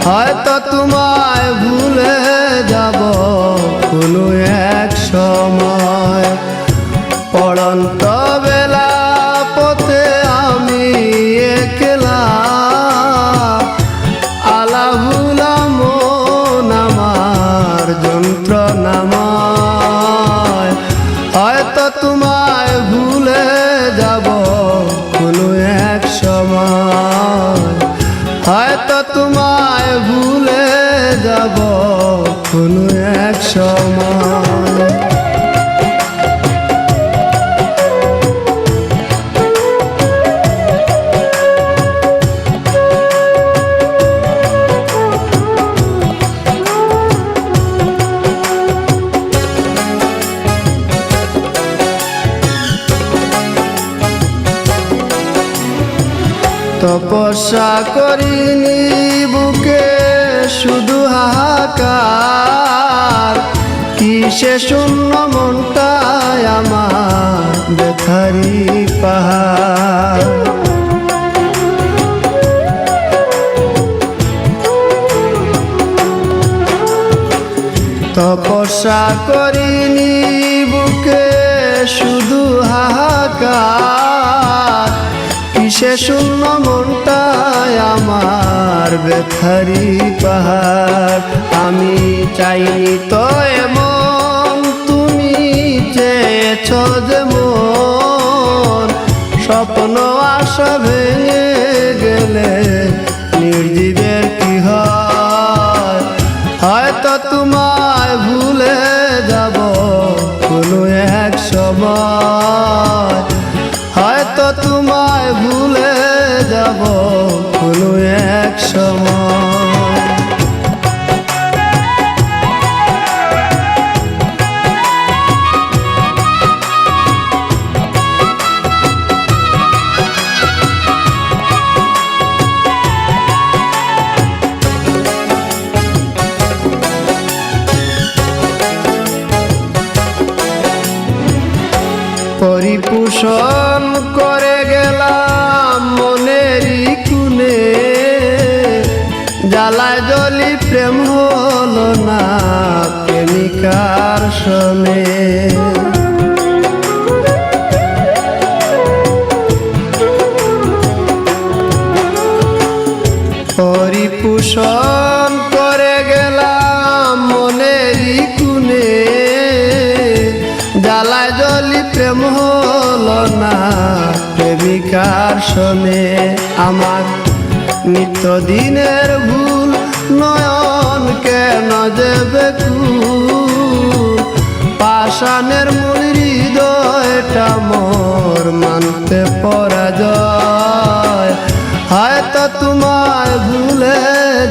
হয়তো তোমায় ভুলে যাব কোনো এক সময়। পড়ন্ত বেলা পথে আমি একলা, আলাভুলা মন আমার যন্ত্রণাময়। হয়তো তোমায় ভুলে যাব কোনো এক সময়, হয়তো তোমায় ভুলে যাব কোনো এক সময়। তপস্যা করিনি বুকে শুধু হাহাকার, কিসে শূন্য মনটায় আমার ব্যথারি পাহাড়। তপস্যা করিনি বুকে শুধু হাহাকার, কিসে শূন্য মনটায় আমার ব্যথারি পাহাড়। আমি চাইনি তো এমন, তুমি চেয়েছ যেমন। স্বপ্ন আশা ভেঙে গেলে নির্জীবের কি হয়। হয়তো তোমায় ভুলে যাব কোনো এক সময়, হয়তো তোমায় ভুলে যাব কোনো এক সময়। পরিপোষণ করে গেলাম মনেরই কুনে, জ্বালায় জ্বলি প্রেম হলো না প্রেমিকার শোনে। পরিপোষণ করে গেলাম মনেরই কুনে, জ্বালায় জ্বলি প্রেম হলো না প্রেমিকার শোনে। আমার নিত্যদিনের ভুল নয়ন কেন যে বেকুল, পাষাণের মূল হৃদয়টা মোর মানতে পরাজয়। হয়তো তোমায় ভুলে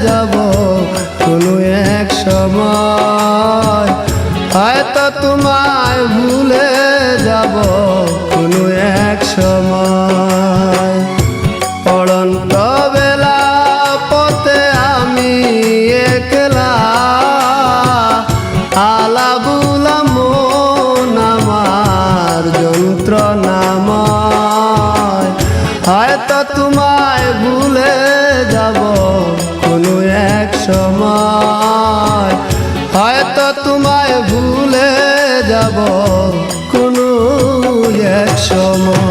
যাব কোনো এক সময়, হয়তো তোমায় ভুলে যাব কোনো এক সময়। পড়ন্ত বেলা পথে আমি একলা, আলাভুলা মন আমার যন্ত্রণাময়। হয়তো তোমায় ভুলে যাব কোনো এক সময়, হয়তো তোমায় ভুলে যাব কোনো এক সময়।